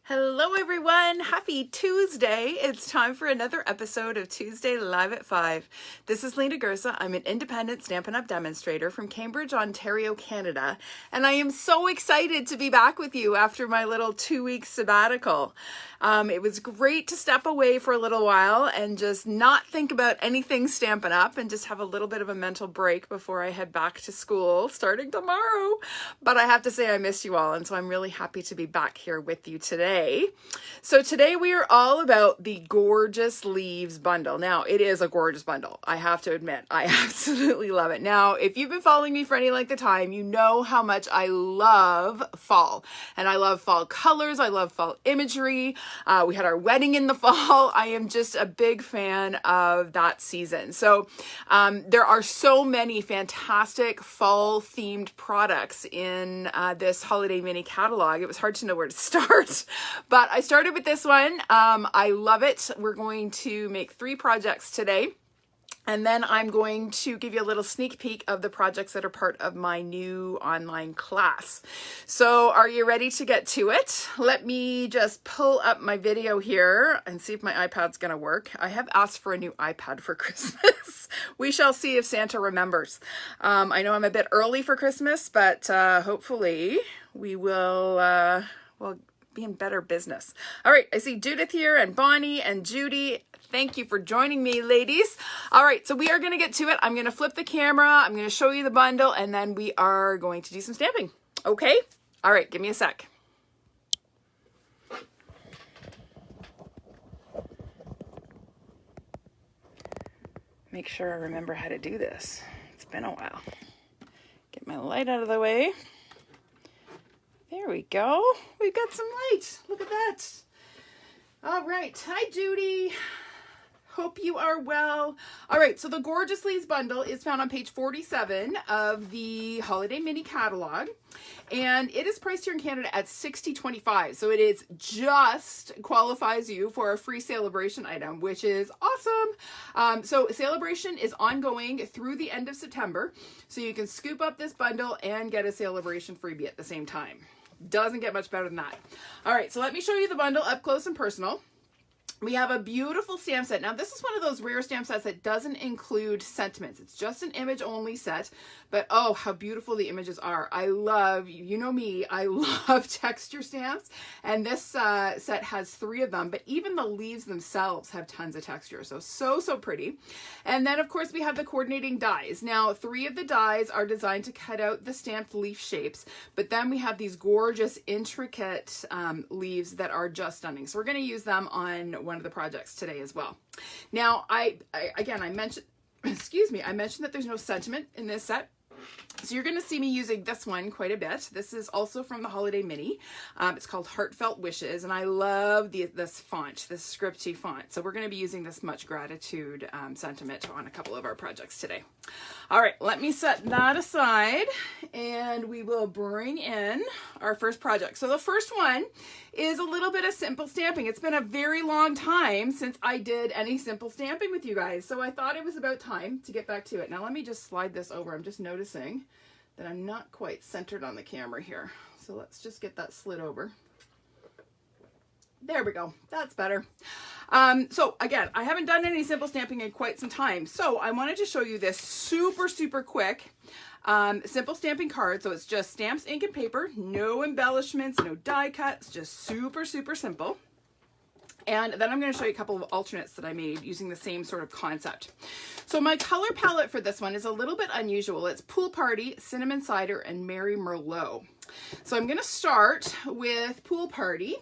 Hello everyone, happy Tuesday. It's time for another episode of Tuesday Live at 5. This is Lena Gersa. I'm an independent Stampin' Up! Demonstrator from Cambridge, Ontario, Canada. And I am so excited to be back with you after my little 2-week sabbatical. It was great to step away for a little while and just not think about anything Stampin' Up! And just have a little bit of a mental break before I head back to school starting tomorrow. But I have to say I missed you all, and so I'm really happy to be back here with you today. So today we are all about the Gorgeous Leaves bundle. Now, it is a gorgeous bundle. I have to admit, I absolutely love it. Now, if you've been following me for any length of time, you know how much I love fall. And I love fall colors. I love fall imagery. We had our wedding in the fall. I am just a big fan of that season. So there are so many fantastic fall themed products in this holiday mini catalog. It was hard to know where to start. But I started with this one. I love it. We're going to make 3 projects today. And then I'm going to give you a little sneak peek of the projects that are part of my new online class. So are you ready to get to it? Let me just pull up my video here and see if my iPad's going to work. I have asked for a new iPad for Christmas. We shall see if Santa remembers. I know I'm a bit early for Christmas, but hopefully we will be in better business. All right, I see Judith here and Bonnie and Judy. Thank you for joining me, ladies. All right, so we are going to get to it. I'm going to flip the camera. I'm going to show you the bundle, and then we are going to do some stamping. Okay? All right, give me a sec. Make sure I remember how to do this. It's been a while. Get my light out of the way. There we go. We've got some light. Look at that. All right. Hi, Judy. Hope you are well. All right. So the Gorgeous Leaves bundle is found on page 47 of the Holiday Mini Catalog. And it is priced here in Canada at $60.25. So it is just qualifies you for a free Celebration item, which is awesome. So Celebration is ongoing through the end of September. So you can scoop up this bundle and get a Celebration freebie at the same time. Doesn't get much better than that. All right, so let me show you the bundle up close and personal. We have a beautiful stamp set. Now, this is one of those rare stamp sets that doesn't include sentiments. It's just an image only set, but oh, how beautiful the images are. I love, you know me, I love texture stamps, and this set has 3 of them, but even the leaves themselves have tons of texture. So pretty. And then, of course, we have the coordinating dies. Now, 3 of the dies are designed to cut out the stamped leaf shapes, but then we have these gorgeous, intricate leaves that are just stunning. So we're going to use them on one of the projects today as well. Now, I mentioned, I mentioned that there's no sentiment in this set. So you're going to see me using this one quite a bit. This is also from the Holiday Mini. It's called Heartfelt Wishes, and I love this font, this scripty font. So we're going to be using this much gratitude sentiment on a couple of our projects today. All right, let me set that aside, and we will bring in our first project. So the first one is a little bit of simple stamping. It's been a very long time since I did any simple stamping with you guys, so I thought it was about time to get back to it. Now let me just slide this over. I'm just noticing that I'm not quite centered on the camera here. So let's just get that slid over. There we go. That's better. So again, I haven't done any simple stamping in quite some time. So I wanted to show you this super quick simple stamping card. So it's just stamps, ink, and paper. No embellishments, no die cuts, just super simple. And then I'm going to show you a couple of alternates that I made using the same sort of concept. So my color palette for this one is a little bit unusual. It's Pool Party, Cinnamon Cider, and Merry Merlot. So I'm going to start with Pool Party.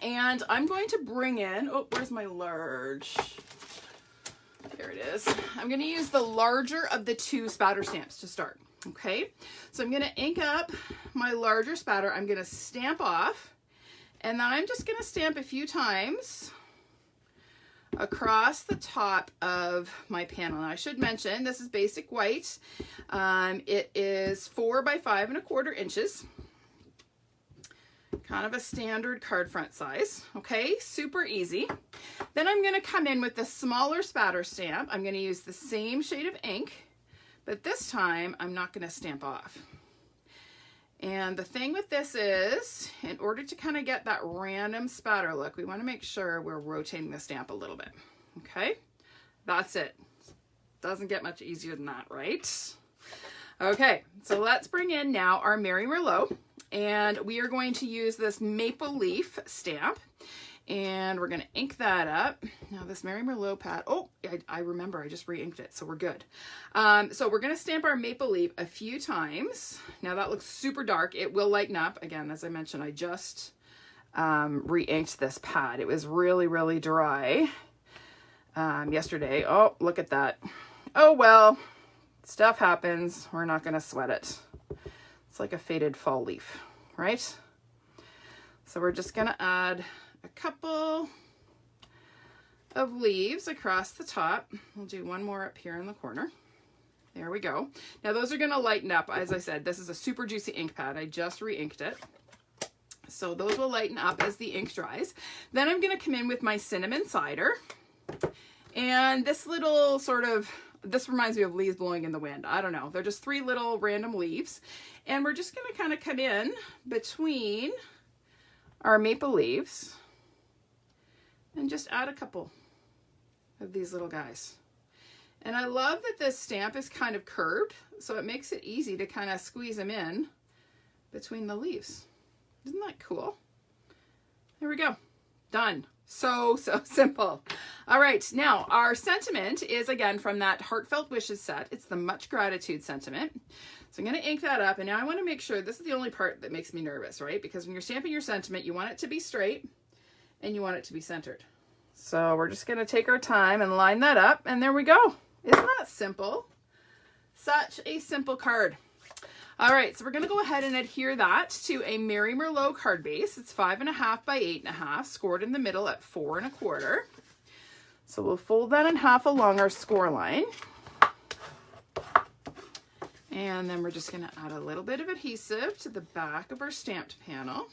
And I'm going to bring in, oh, where's my large? There it is. I'm going to use the larger of the 2 spatter stamps to start. Okay, so I'm going to ink up my larger spatter. I'm going to stamp off. And then I'm just going to stamp a few times across the top of my panel. Now I should mention this is basic white. It is 4 by 5 1/4 inches. Kind of a standard card front size. Okay, super easy. Then I'm going to come in with the smaller spatter stamp. I'm going to use the same shade of ink, but this time I'm not going to stamp off. And the thing with this is, in order to kind of get that random spatter look, we want to make sure we're rotating the stamp a little bit. Okay, that's it. Doesn't get much easier than that, right? Okay, so let's bring in now our Merry Merlot, and we are going to use this maple leaf stamp, and we're going to ink that up. Now this Merry Merlot pad, oh, I remember I just re-inked it, so we're good. So we're going to stamp our maple leaf a few times. Now that looks super dark. It will lighten up. Again, as I mentioned, I just re-inked this pad. It was really, really dry yesterday. Oh, look at that. Oh, well, stuff happens. We're not going to sweat it. It's like a faded fall leaf, right? So we're just going to add a couple of leaves across the top. We'll do one more up here in the corner. There we go. Now those are going to lighten up. As I said, this is a super juicy ink pad. I just re-inked it. So those will lighten up as the ink dries. Then I'm going to come in with my cinnamon cider. And this little sort of, this reminds me of leaves blowing in the wind. I don't know. They're just 3 little random leaves. And we're just going to kind of come in between our maple leaves and just add a couple of these little guys. And I love that this stamp is kind of curved, so it makes it easy to kind of squeeze them in between the leaves. Isn't that cool? There we go. Done. So simple. All right, now our sentiment is again from that Heartfelt Wishes set. It's the Much Gratitude sentiment. So I'm going to ink that up, and now I want to make sure, this is the only part that makes me nervous, right? Because when you're stamping your sentiment, you want it to be straight and you want it to be centered. So we're just going to take our time and line that up, and there we go. Isn't that simple? Such a simple card. All right, so we're going to go ahead and adhere that to a Merry Merlot card base. It's 5.5 by 8.5, scored in the middle at 4 1/4. So we'll fold that in half along our score line. And then we're just going to add a little bit of adhesive to the back of our stamped panel.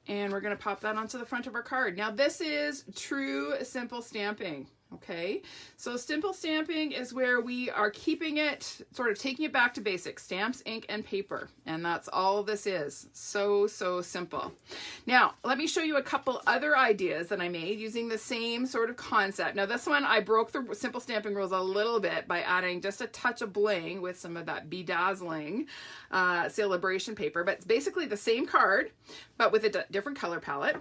And we're going to pop that onto the front of our card. Now this is true simple stamping. Okay, so simple stamping is where we are keeping it, sort of taking it back to basics, stamps, ink, and paper. And that's all this is. So simple. Now, let me show you a couple other ideas that I made using the same sort of concept. Now this one, I broke the simple stamping rules a little bit by adding just a touch of bling with some of that bedazzling celebration paper. But it's basically the same card, but with a different color palette.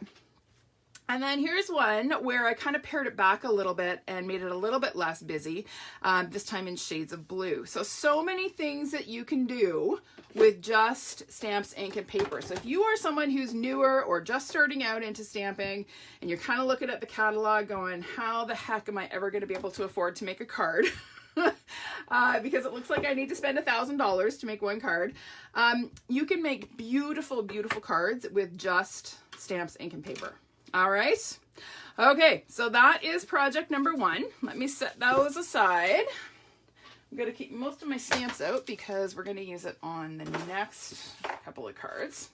And then here's one where I kind of pared it back a little bit and made it a little bit less busy, this time in shades of blue. So many things that you can do with just stamps, ink, and paper. So if you are someone who's newer or just starting out into stamping and you're kind of looking at the catalog going, how the heck am I ever going to be able to afford to make a card? Because it looks like I need to spend $1,000 to make one card. You can make beautiful, beautiful cards with just stamps, ink, and paper. All right. Okay, so that is project number 1. Let me set those aside. I'm going to keep most of my stamps out because we're going to use it on the next couple of cards.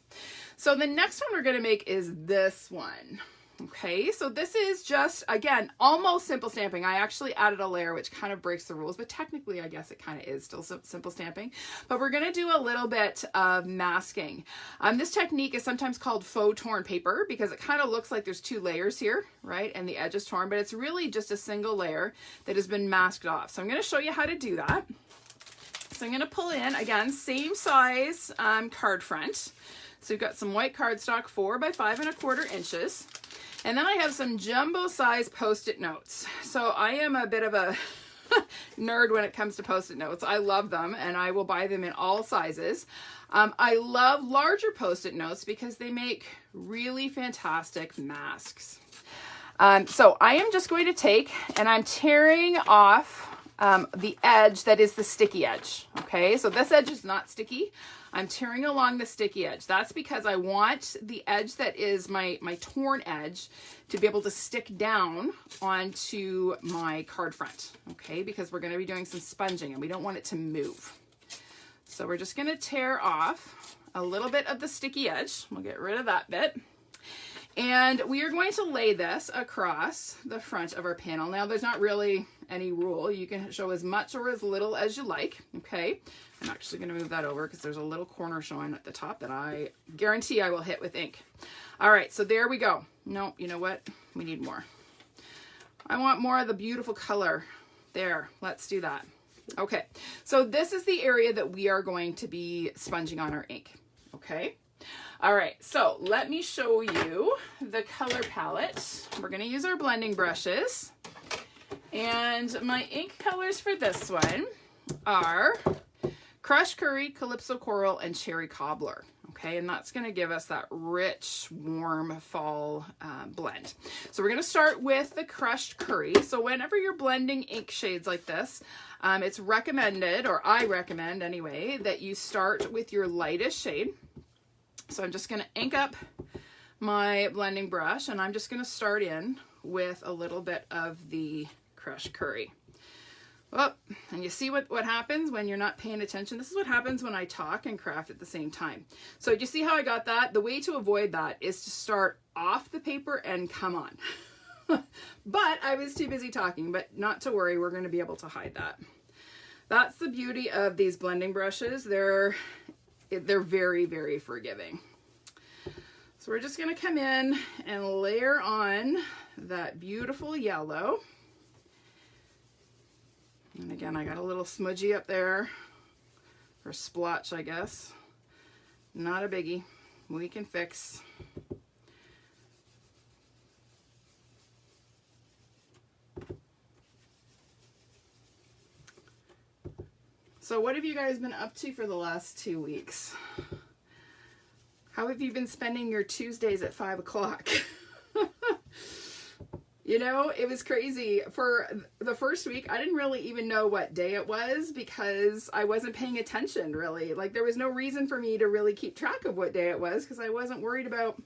So the next one we're going to make is this one. Okay, so this is just, again, almost simple stamping. I actually added a layer which kind of breaks the rules, but technically I guess it kind of is still simple stamping. But we're going to do a little bit of masking. This technique is sometimes called faux torn paper because it kind of looks like there's 2 layers here, right? And the edge is torn, but it's really just a single layer that has been masked off. So I'm going to show you how to do that. So I'm going to pull in, again, same size card front. So we've got some white cardstock, 4 by 5 1/4 inches. And then I have some jumbo size Post-it notes. So I am a bit of a nerd when it comes to Post-it notes. I love them and I will buy them in all sizes. I love larger Post-it notes because they make really fantastic masks. So I am just going to take and I'm tearing off the edge that is the sticky edge. Okay, so this edge is not sticky. I'm tearing along the sticky edge. That's because I want the edge that is my torn edge to be able to stick down onto my card front, okay? Because we're gonna be doing some sponging and we don't want it to move. So we're just gonna tear off a little bit of the sticky edge. We'll get rid of that bit. And we are going to lay this across the front of our panel. Now there's not really any rule. You can show as much or as little as you like, okay? I'm actually going to move that over because there's a little corner showing at the top that I guarantee I will hit with ink. All right, so there we go. No, you know what? We need more. I want more of the beautiful color. There, let's do that. Okay, so this is the area that we are going to be sponging on our ink, okay? All right, so let me show you the color palette. We're going to use our blending brushes. And my ink colors for this one are Crushed Curry, Calypso Coral, and Cherry Cobbler. Okay, and that's going to give us that rich, warm fall blend. So we're going to start with the Crushed Curry. So whenever you're blending ink shades like this, it's recommended, or I recommend anyway, that you start with your lightest shade. So I'm just going to ink up my blending brush, and I'm just going to start in with a little bit of the Crushed Curry. Oh, and you see what happens when you're not paying attention? This is what happens when I talk and craft at the same time. So do you see how I got that? The way to avoid that is to start off the paper and come on. But I was too busy talking, but not to worry, we're going to be able to hide that. That's the beauty of these blending brushes. They're very, very forgiving. So we're just going to come in and layer on that beautiful yellow. And again, I got a little smudgy up there, or splotch, I guess. Not a biggie. We can fix. So what have you guys been up to for the last 2 weeks? How have you been spending your Tuesdays at 5 o'clock? You know, it was crazy. For the first week, I didn't really even know what day it was because I wasn't paying attention, really. Like, there was no reason for me to really keep track of what day it was because I wasn't worried about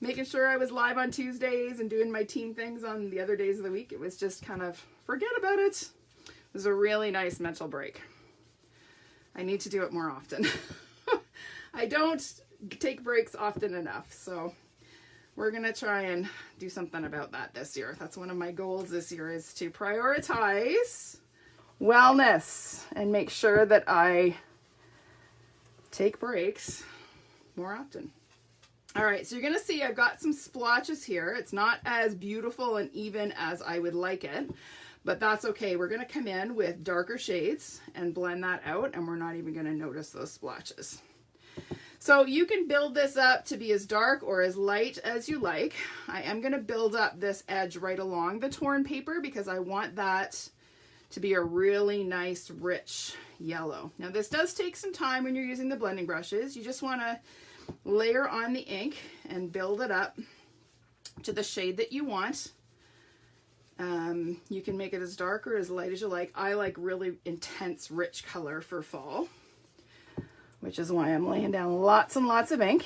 making sure I was live on Tuesdays and doing my team things on the other days of the week. It was just kind of, forget about it. It was a really nice mental break. I need to do it more often. I don't take breaks often enough, so we're going to try and do something about that this year. That's one of my goals this year, is to prioritize wellness and make sure that I take breaks more often. All right, so you're going to see I've got some splotches here. It's not as beautiful and even as I would like it, but that's okay. We're going to come in with darker shades and blend that out, and we're not even going to notice those splotches. So you can build this up to be as dark or as light as you like. I am going to build up this edge right along the torn paper because I want that to be a really nice, rich yellow. Now this does take some time when you're using the blending brushes. You just want to layer on the ink and build it up to the shade that you want. You can make it as dark or as light as you like. I like really intense, rich color for fall, which is why I'm laying down lots and lots of ink.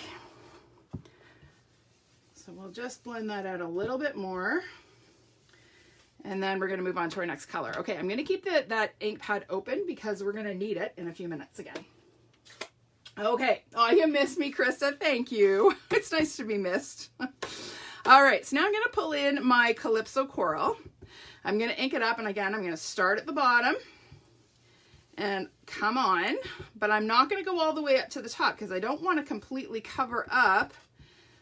So we'll just blend that out a little bit more. And then we're going to move on to our next color. Okay, I'm going to keep that ink pad open because we're going to need it in a few minutes again. Okay. Oh, you missed me, Krista. Thank you. It's nice to be missed. All right, so now I'm going to pull in my Calypso Coral. I'm going to ink it up, and again, I'm going to start at the bottom and come on, but I'm not going to go all the way up to the top because I don't want to completely cover up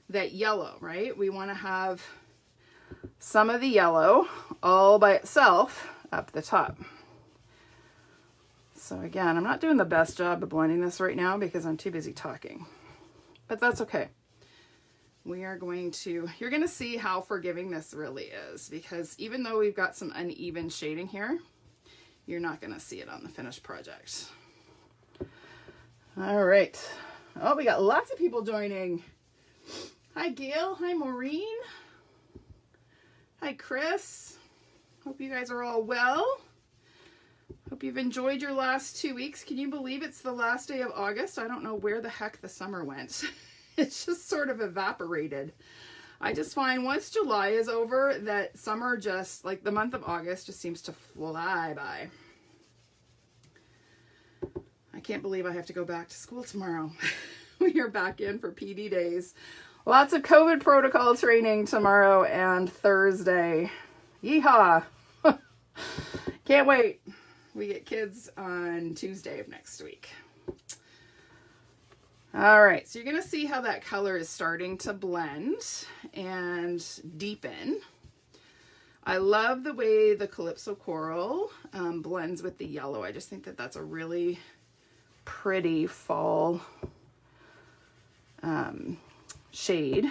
that yellow, right? We want to have some of the yellow all by itself up the top. So again, I'm not doing the best job of blending this right now because I'm too busy talking, but that's okay. We are going to, you're going to see how forgiving this really is, because even though we've got some uneven shading here, you're not going to see it on the finished project. All right. Oh, we got lots of people joining. Hi, Gail. Hi, Maureen. Hi, Chris. Hope you guys are all well. Hope you've enjoyed your last 2 weeks. Can you believe it's the last day of August? I don't know where the heck the summer went. It's just sort of evaporated. I just find once July is over that summer, just like the month of August, just seems to fly by. I can't believe I have to go back to school tomorrow. We are back in for PD days. Lots of COVID protocol training tomorrow and Thursday. Yeehaw! Can't wait. We get kids on Tuesday of next week. All right, so you're gonna see how that color is starting to blend and deepen. I love the way the Calypso Coral blends with the yellow. I just think that that's a really pretty fall shade.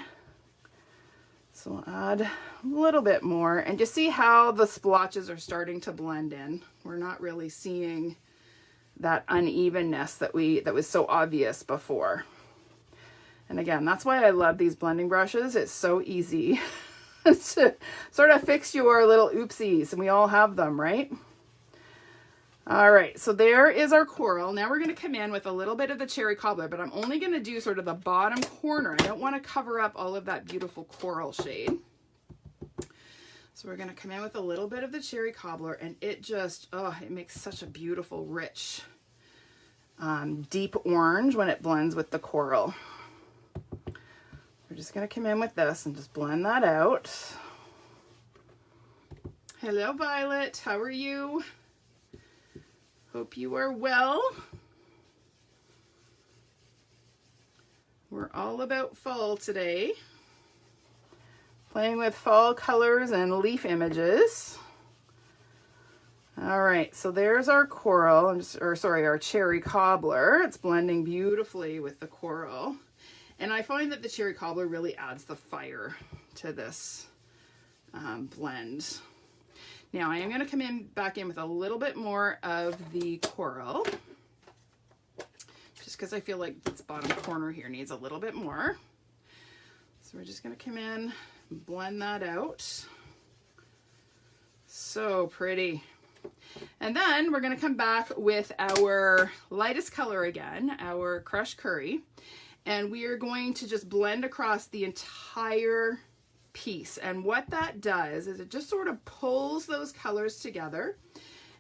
So I'll add a little bit more, and just see how the splotches are starting to blend in. We're not really seeing that unevenness that was so obvious before. And again, that's why I love these blending brushes. It's so easy to sort of fix your little oopsies, and we all have them, right? All right, so there is our coral. Now we're going to come in with a little bit of the cherry cobbler, but I'm only going to do sort of the bottom corner. I don't want to cover up all of that beautiful coral shade. So we're going to come in with a little bit of the cherry cobbler, and it just, oh, it makes such a beautiful, rich, deep orange when it blends with the coral. We're just going to come in with this and just blend that out. Hello, Violet. How are you? Hope you are well. We're all about fall today. Playing with fall colors and leaf images. All right, so there's our coral, our cherry cobbler. It's blending beautifully with the coral. And I find that the cherry cobbler really adds the fire to this blend. Now I am going to come back in with a little bit more of the coral, just because I feel like this bottom corner here needs a little bit more. So we're just going to come in, blend that out. So pretty. And then we're going to come back with our lightest color again, our crushed curry, and we are going to just blend across the entire piece. And what that does is it just sort of pulls those colors together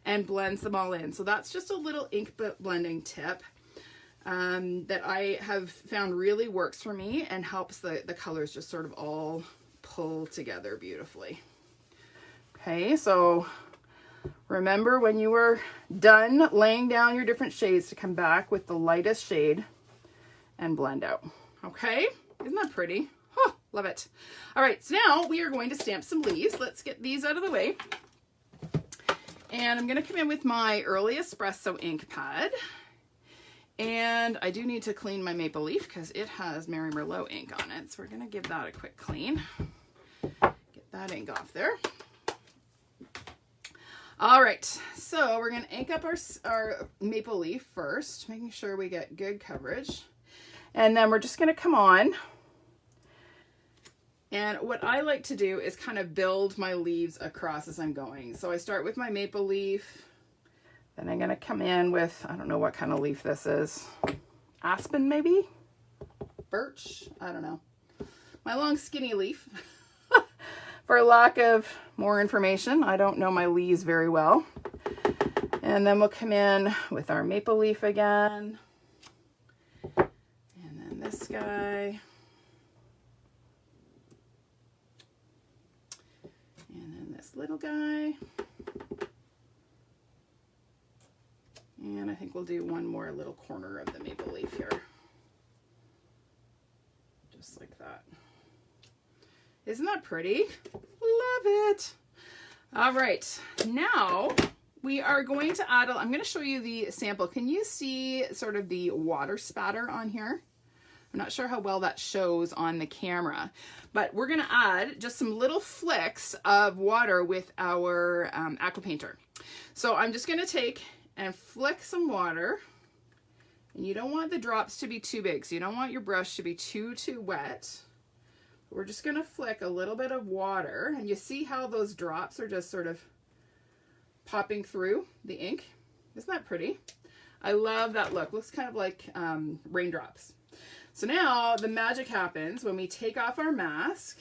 and blends them all in. So that's just a little ink blending tip that I have found really works for me and helps the colors just sort of all pull together beautifully. Okay, so remember when you are done laying down your different shades to come back with the lightest shade and blend out. Okay, isn't that pretty? Oh, love it. All right, so now we are going to stamp some leaves. Let's get these out of the way. And I'm going to come in with my early espresso ink pad. And I do need to clean my maple leaf because it has Mary Merlot ink on it. So we're going to give that a quick clean. Get that ink off there. All right, so we're going to ink up our maple leaf first, making sure we get good coverage. And then we're just going to come on. And what I like to do is kind of build my leaves across as I'm going. So I start with my maple leaf. Then I'm going to come in with, I don't know what kind of leaf this is. Aspen, maybe? Birch? I don't know. My long skinny leaf. For lack of more information, I don't know my leaves very well. And then we'll come in with our maple leaf again. And then this guy. And then this little guy. And I think we'll do one more little corner of the maple leaf here. Just like that. Isn't that pretty? Love it. All right, now we are going to add, I'm going to show you the sample. Can you see sort of the water spatter on here? I'm not sure how well that shows on the camera, but we're going to add just some little flicks of water with our aqua painter. So I'm just going to take and flick some water, and you don't want the drops to be too big, so you don't want your brush to be too wet. We're just going to flick a little bit of water, and you see how those drops are just sort of popping through the ink. Isn't that pretty? I love that look. Looks kind of like raindrops. So now the magic happens when we take off our mask.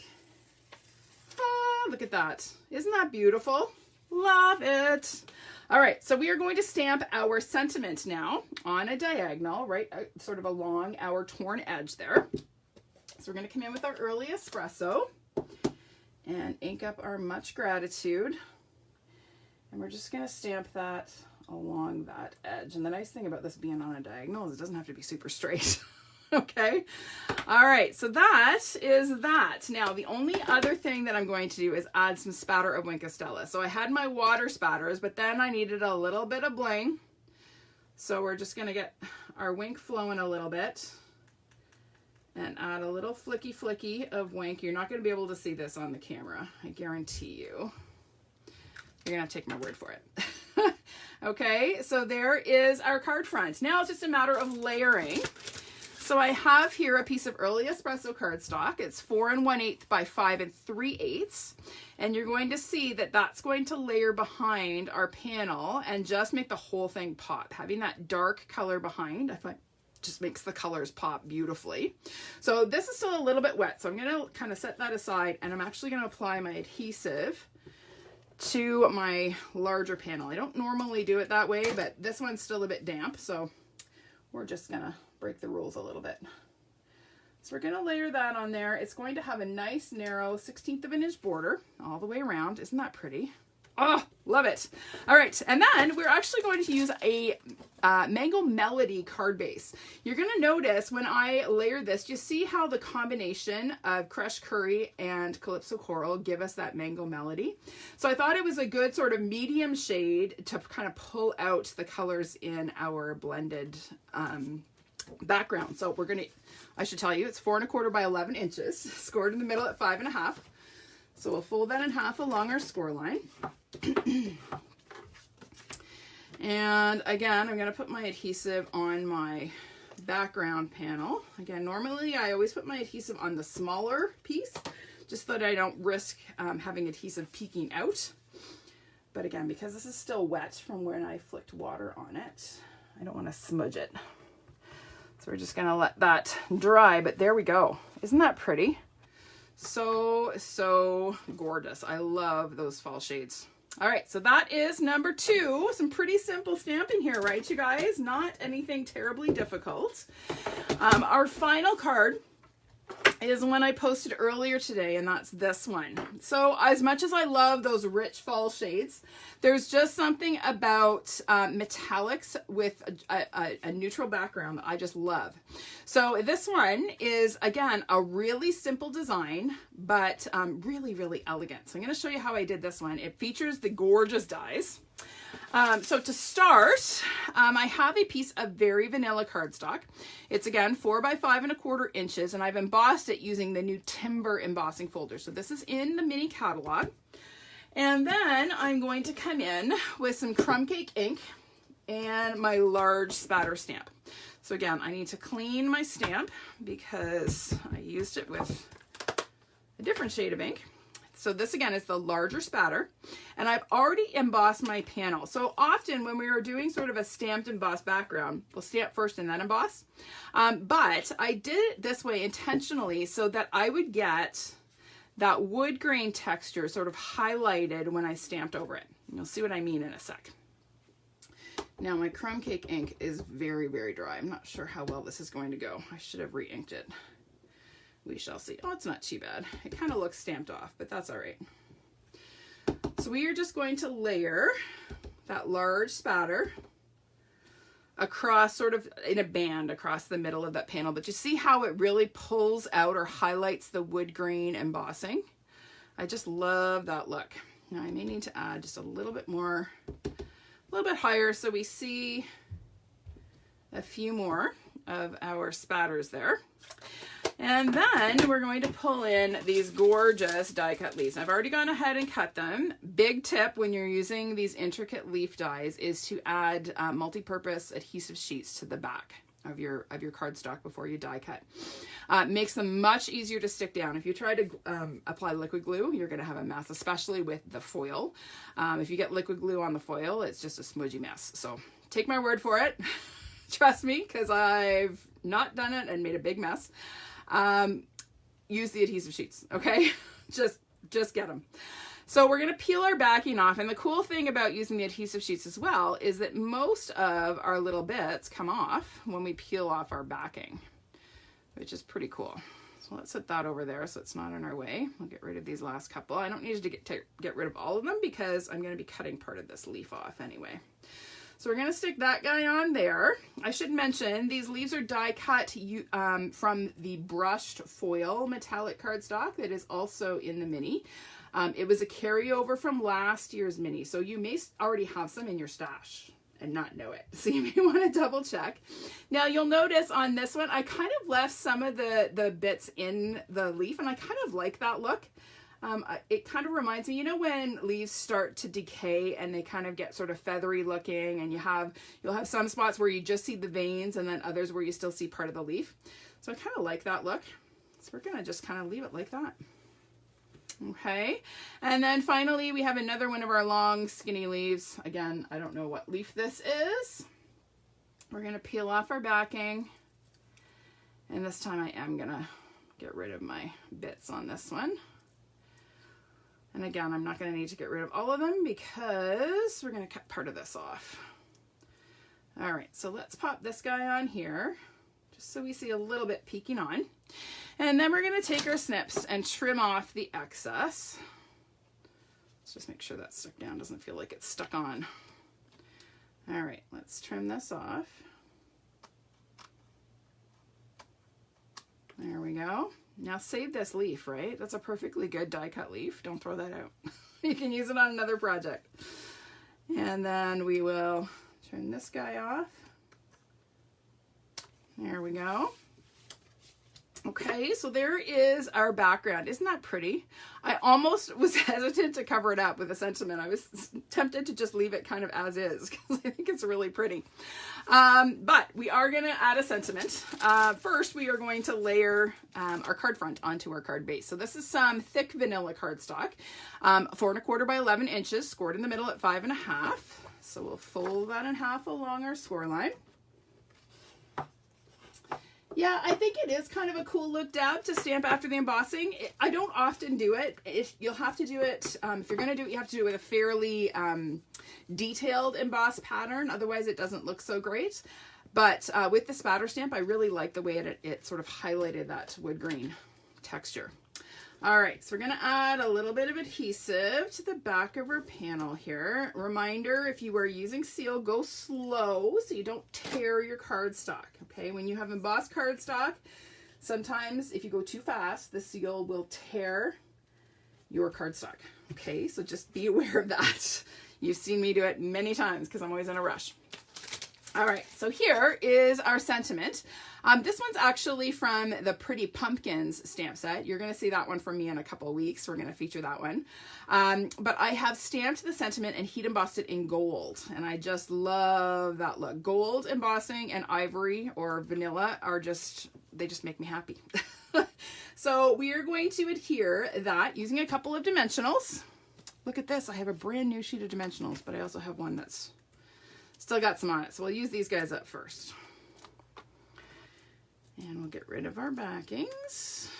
Oh, look at that. Isn't that beautiful? Love it. All right, so we are going to stamp our sentiment now on a diagonal, right, sort of along our torn edge there. So we're going to come in with our early espresso and ink up our much gratitude. And we're just gonna stamp that along that edge. And the nice thing about this being on a diagonal is it doesn't have to be super straight. Okay. All right. So that is that. Now, the only other thing that I'm going to do is add some spatter of Wink of Stella. So I had my water spatters, but then I needed a little bit of bling. So we're just going to get our Wink flowing a little bit and add a little flicky of Wink. You're not going to be able to see this on the camera. I guarantee you. You're going to take my word for it. Okay. So there is our card front. Now it's just a matter of layering. So I have here a piece of early espresso cardstock. It's 4 1/8 by 5 3/8. And you're going to see that that's going to layer behind our panel and just make the whole thing pop. Having that dark color behind, I find just makes the colors pop beautifully. So this is still a little bit wet. So I'm going to kind of set that aside, and I'm actually going to apply my adhesive to my larger panel. I don't normally do it that way, but this one's still a bit damp. So we're just going to break the rules a little bit. So we're going to layer that on there. It's going to have a nice narrow 1/16 of an inch border all the way around. Isn't that pretty? Oh, love it. All right. And then we're actually going to use a Mango Melody card base. You're going to notice when I layer this, you see how the combination of Crushed Curry and Calypso Coral give us that Mango Melody. So I thought it was a good sort of medium shade to kind of pull out the colors in our blended background. So we're going to, I should tell you, it's 4 1/4 by 11 inches, scored in the middle at 5 1/2. So we'll fold that in half along our score line. And again, I'm going to put my adhesive on my background panel. Again, normally I always put my adhesive on the smaller piece, just so that I don't risk having adhesive peeking out. But again, because this is still wet from when I flicked water on it, I don't want to smudge it. So we're just going to let that dry, but there we go. Isn't that pretty? So gorgeous. I love those fall shades. All right, so that is number 2. Some pretty simple stamping here, right, you guys? Not anything terribly difficult. Our final card is one I posted earlier today, and that's this one. So as much as I love those rich fall shades, there's just something about metallics with a neutral background that I just love. So this one is, again, a really simple design, but really, really elegant. So I'm going to show you how I did this one. It features the gorgeous dies. So to start, I have a piece of very vanilla cardstock. It's again 4 by 5 1/4 inches, and I've embossed it using the new Timber embossing folder. So this is in the mini catalog. And then I'm going to come in with some crumb cake ink and my large spatter stamp. So again, I need to clean my stamp because I used it with a different shade of ink. So this again is the larger spatter, and I've already embossed my panel. So often when we are doing sort of a stamped embossed background, we'll stamp first and then emboss. But I did it this way intentionally so that I would get that wood grain texture sort of highlighted when I stamped over it. You'll see what I mean in a sec. Now my crumb cake ink is very, very dry. I'm not sure how well this is going to go. I should have re-inked it. We shall see. Oh, it's not too bad. It kind of looks stamped off, but that's all right. So we are just going to layer that large spatter across, sort of in a band across the middle of that panel. But you see how it really pulls out or highlights the wood grain embossing? I just love that look. Now I may need to add just a little bit more, a little bit higher, so we see a few more of our spatters there. And then we're going to pull in these gorgeous die cut leaves. I've already gone ahead and cut them. Big tip when you're using these intricate leaf dies is to add multi-purpose adhesive sheets to the back of your cardstock before you die cut. Makes them much easier to stick down. If you try to apply liquid glue, you're going to have a mess, especially with the foil. If you get liquid glue on the foil, it's just a smudgy mess. So take my word for it. Trust me, because I've not done it and made a big mess. Use the adhesive sheets, okay? just get them. So we're going to peel our backing off, and the cool thing about using the adhesive sheets as well is that most of our little bits come off when we peel off our backing, which is pretty cool. So let's set that over there so it's not in our way. We'll get rid of these last couple. I don't need to get rid of all of them because I'm going to be cutting part of this leaf off anyway. So we're going to stick that guy on there. I should mention these leaves are die cut from the brushed foil metallic cardstock that is also in the mini. It was a carryover from last year's mini, so you may already have some in your stash and not know it. So you may want to double check. Now you'll notice on this one, I kind of left some of the bits in the leaf, and I kind of like that look. It kind of reminds me, you know, when leaves start to decay and they kind of get sort of feathery looking, and you'll have some spots where you just see the veins and then others where you still see part of the leaf. So I kind of like that look. So we're going to just kind of leave it like that. Okay, and then finally we have another one of our long skinny leaves. Again, I don't know what leaf this is. We're going to peel off our backing, and this time I am going to get rid of my bits on this one. And again, I'm not going to need to get rid of all of them because we're going to cut part of this off. All right, so let's pop this guy on here just so we see a little bit peeking on. And then we're going to take our snips and trim off the excess. Let's just make sure that's stuck down, doesn't feel like it's stuck on. All right, let's trim this off. There we go. Now save this leaf, right? That's a perfectly good die cut leaf. Don't throw that out. You can use it on another project. And then we will trim this guy off. There we go. Okay, so there is our background. Isn't that pretty? I almost was hesitant to cover it up with a sentiment. I was tempted to just leave it kind of as is because I think it's really pretty. But we are going to add a sentiment. First, we are going to layer our card front onto our card base. So this is some thick vanilla cardstock, 4 1/4 by 11 inches, scored in the middle at 5 1/2. So we'll fold that in half along our score line. Yeah, I think it is kind of a cool look dab to stamp after the embossing. I don't often do it. You'll have to do it, if you're going to do it, you have to do it with a fairly detailed emboss pattern. Otherwise, it doesn't look so great. But with the spatter stamp, I really like the way it sort of highlighted that wood green texture. All right, so we're going to add a little bit of adhesive to the back of our panel here. Reminder, if you are using seal, go slow so you don't tear your cardstock, okay? When you have embossed cardstock, sometimes if you go too fast, the seal will tear your cardstock, okay? So just be aware of that. You've seen me do it many times because I'm always in a rush. All right, so here is our sentiment. This one's actually from the Pretty Pumpkins stamp set. You're going to see that one from me in a couple of weeks. We're going to feature that one. But I have stamped the sentiment and heat embossed it in gold. And I just love that look. Gold embossing and ivory or vanilla are they just make me happy. So we are going to adhere that using a couple of dimensionals. Look at this. I have a brand new sheet of dimensionals, but I also have one that's still got some on it. So we'll use these guys up first. And we'll get rid of our backings.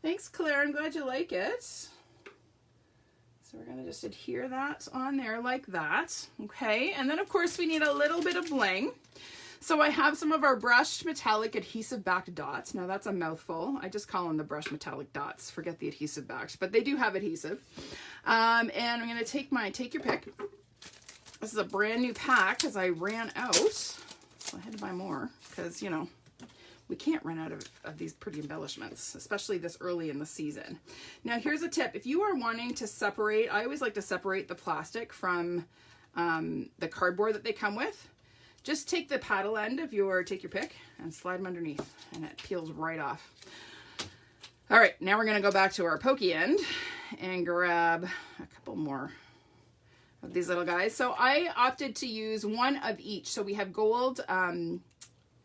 Thanks, Claire. I'm glad you like it. So we're going to just adhere that on there like that. Okay. And then, of course, we need a little bit of bling. So I have some of our brushed metallic adhesive backed dots. Now that's a mouthful. I just call them the brushed metallic dots. Forget the adhesive backed, but they do have adhesive. And I'm going to take your pick. This is a brand new pack because I ran out. So I had to buy more because, you know, we can't run out of these pretty embellishments, especially this early in the season. Now, here's a tip. If you are wanting to separate, I always like to separate the plastic from the cardboard that they come with. Just take the paddle end of take your pick and slide them underneath and it peels right off. All right, now we're going to go back to our pokey end and grab a couple more of these little guys. So I opted to use one of each. So we have gold,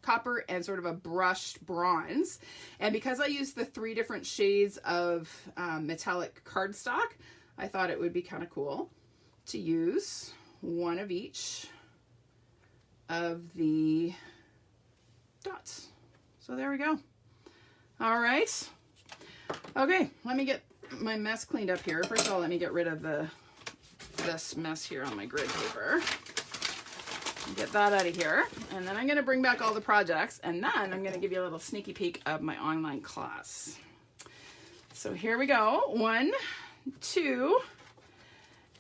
copper, and sort of a brushed bronze. And because I used the 3 different shades of metallic cardstock, I thought it would be kind of cool to use one of each of the dots. So there we go. All right. Okay, let me get my mess cleaned up here. First of all, let me get rid of this mess here on my grid paper. Get that out of here. And then I'm going to bring back all the projects, and then I'm going to give you a little sneaky peek of my online class. So here we go. 1, 2,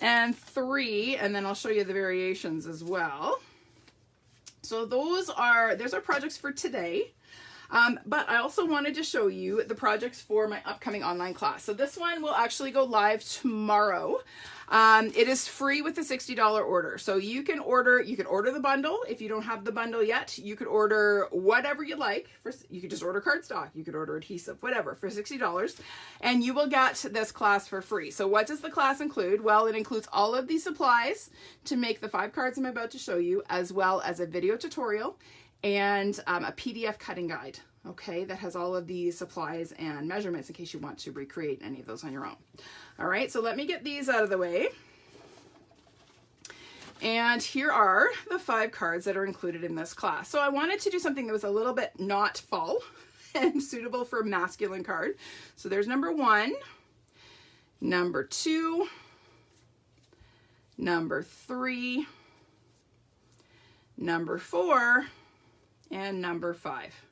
and 3, and then I'll show you the variations as well. So there's our projects for today. But I also wanted to show you the projects for my upcoming online class. So this one will actually go live tomorrow. It is free with a $60 order. So you can order the bundle. If you don't have the bundle yet, you could order whatever you like. You could just order cardstock. You could order adhesive, whatever, for $60. And you will get this class for free. So what does the class include? Well, it includes all of these supplies to make the 5 cards I'm about to show you, as well as a video tutorial and a PDF cutting guide, okay, that has all of the supplies and measurements in case you want to recreate any of those on your own. All right, so let me get these out of the way. And here are the 5 cards that are included in this class. So I wanted to do something that was a little bit not fall and suitable for a masculine card. So there's number 1, number 2, number 3, number 4, and number 5.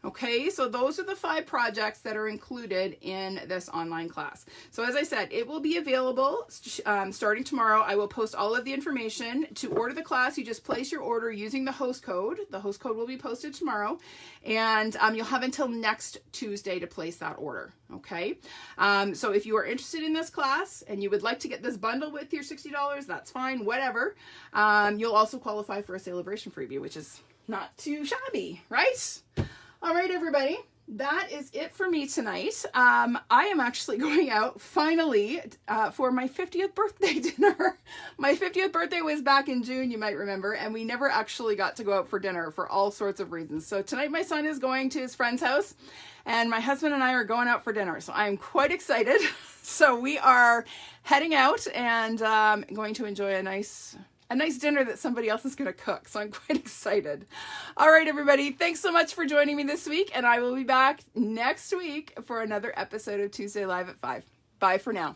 Okay, so those are the 5 projects that are included in this online class. So as I said, it will be available starting tomorrow. I will post all of the information. To order the class, you just place your order using the host code. The host code will be posted tomorrow, and you'll have until next Tuesday to place that order. Okay, so if you are interested in this class and you would like to get this bundle with your $60, that's fine, whatever. You'll also qualify for a celebration freebie, which is not too shabby, right? All right, everybody, that is it for me tonight. I am actually going out finally for my 50th birthday dinner. My 50th birthday was back in June, you might remember, and we never actually got to go out for dinner for all sorts of reasons. So tonight my son is going to his friend's house, and my husband and I are going out for dinner. So I'm quite excited. So we are heading out and going to enjoy a nice dinner that somebody else is going to cook. So I'm quite excited. All right, everybody. Thanks so much for joining me this week. And I will be back next week for another episode of Tuesday Live at 5. Bye for now.